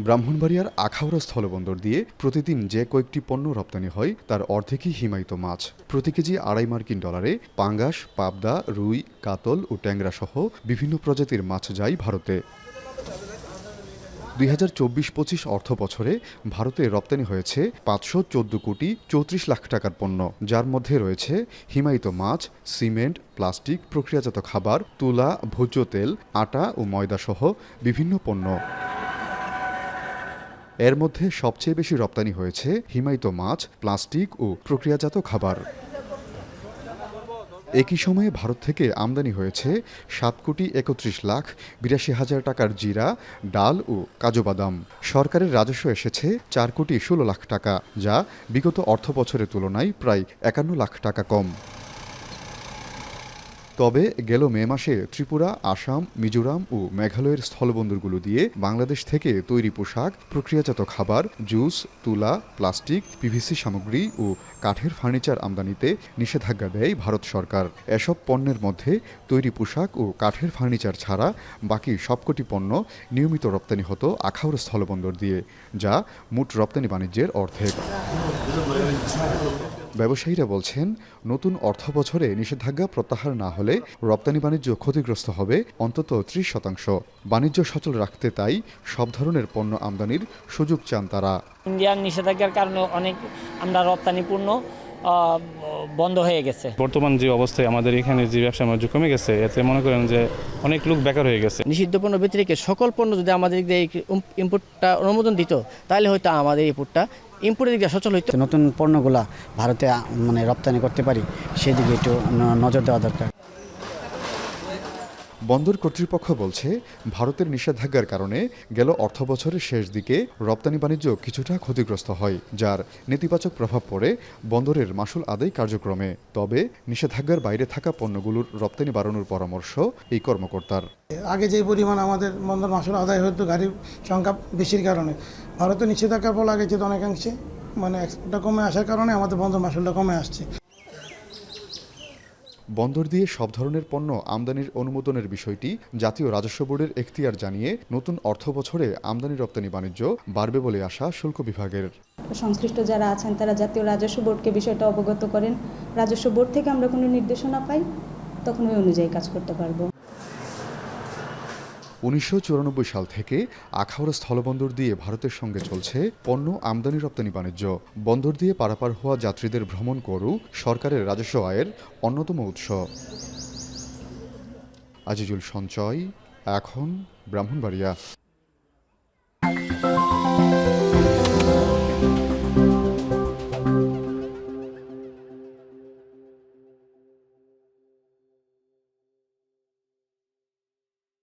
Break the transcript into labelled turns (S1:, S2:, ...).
S1: ব্রাহ্মণবাড়িয়ার আখাউড়া স্থলবন্দর দিয়ে প্রতিদিন যে কয়েকটি পণ্য রপ্তানি হয় তার অর্ধেকই হিমায়িত মাছ। প্রতি কেজি $2.5 পাঙ্গাস, পাবদা, রুই, কাতল ও ট্যাংরা সহ বিভিন্ন প্রজাতির মাছ যায় ভারতে। 2024-25 অর্থবছরে ভারতে রপ্তানি হয়েছে 514 কোটি 34 লাখ টাকার পণ্য, যার মধ্যে রয়েছে হিমায়িত মাছ, সিমেন্ট, প্লাস্টিক, প্রক্রিয়াজাত খাবার, তুলা, ভোজ্য তেল, আটা ও ময়দা সহ বিভিন্ন পণ্য। এর মধ্যে সবচেয়ে বেশি রপ্তানি হয়েছে হিমায়িত মাছ, প্লাস্টিক ও প্রক্রিয়াজাত খাবার। একই সময়ে ভারত থেকে আমদানি হয়েছে 7 কোটি 31 লাখ 82 হাজার টাকার জিরা, ডাল ও কাজু বাদাম। সরকারের রাজস্ব এসেছে 4 কোটি 16 লাখ টাকা, যা বিগত অর্থবছরের তুলনায় প্রায় 51 লাখ টাকা কম। তবে গেল মে মাসে ত্রিপুরা, আসাম, মিজোরাম ও মেঘালয়ের স্থলবন্দরগুলো দিয়ে বাংলাদেশ থেকে তৈরি পোশাক, প্রক্রিয়াজাত খাবার, জুস, তুলা, প্লাস্টিক, পিভিসি সামগ্রী ও কাঠের ফার্নিচার আমদানিতে নিষেধাজ্ঞা দেয় ভারত সরকার। এসব পণ্যের মধ্যে তৈরি পোশাক ও কাঠের ফার্নিচার ছাড়া বাকি সবকটি পণ্য নিয়মিত রপ্তানি হতো আখাউড়া স্থলবন্দর দিয়ে, যা মোট রপ্তানি বাণিজ্যের অর্ধেক। ব্যবসায়ীরা বলছেন, নতুন অর্থবছরে নিষেধাজ্ঞা প্রত্যাহার না হলে রপ্তানি বাণিজ্য ক্ষতিগ্রস্ত হবে অন্তত 30%। বাণিজ্য সচল রাখতে তাই সব ধরনের পণ্য আমদানির সুযোগ চান তারা।
S2: ইন্ডিয়ার নিষেধাজ্ঞার কারণে অনেক আমরা রপ্তানি পণ্য বন্ধ হয়ে গেছে।
S3: বর্তমান যে অবস্থায় আমাদের এখানে যে ব্যবসা বাণিজ্য কমে গেছে, এতে মনে করেন যে অনেক লোক বেকার হয়ে গেছে।
S4: নিষিদ্ধ পণ্য ব্যতিরেকে সকল পণ্য যদি আমাদের ইম্পোর্টটা অনুমোদন দিত, তাহলে হয়তো আমাদের ইম্পোর্টের দিকে সচল হইতো।
S5: নতুন পণ্যগুলা ভারতে রপ্তানি করতে পারি, সেদিকে একটু নজর দেওয়া দরকার।
S1: বন্দর কর্তৃপক্ষ বলছে, ভারতের নিষেধাজ্ঞার কারণে গেল অর্থবছরের শেষ দিকে রপ্তানি বাণিজ্য কিছুটা ক্ষতিগ্রস্ত হয়, যার নেতিবাচক প্রভাব পড়ে বন্দরের মাশুল আদায় কার্যক্রমে। তবে নিষেধাজ্ঞার বাইরে থাকা পণ্যগুলোর রপ্তানি বাড়ানোর পরামর্শ এই কর্মকর্তার।
S6: আগে যে পরিমাণ আমাদের বন্দর মাশুল আদায় হতো গাড়ির সংখ্যা বেশির কারণে, ভারতের নিষেধাজ্ঞার ফলে আগে যেহেতু অনেকাংশে এক্সপোর্টটা কমে আসার কারণে আমাদের বন্দর মাশুলটা কমে আসছে।
S1: বন্দর দিয়ে সব ধরনের পণ্য আমদানির অনুমোদনের বিষয়টি জাতীয় রাজস্ব বোর্ডের এখতিয়ার জানিয়ে নতুন অর্থবছরে আমদানি রপ্তানি বাণিজ্য বাড়বে বলে আশা শুল্ক বিভাগের।
S7: সংশ্লিষ্ট যারা আছেন তারা জাতীয় রাজস্ব বোর্ডকে বিষয়টা অবগত করেন। রাজস্ব বোর্ড থেকে আমরা কোনো নির্দেশনা পাই, তখন ওই অনুযায়ী কাজ করতে পারবো।
S1: 1994 সাল থেকে আখাউড়া স্থলবন্দর দিয়ে ভারতের সঙ্গে চলছে পণ্য আমদানি রপ্তানি বাণিজ্য। বন্দর দিয়ে পারাপার হওয়া যাত্রীদের ভ্রমণ করু সরকারের রাজস্ব আয়ের অন্যতম উৎস। আজিজুল সঞ্চয়, এখন ব্রাহ্মণবাড়িয়া।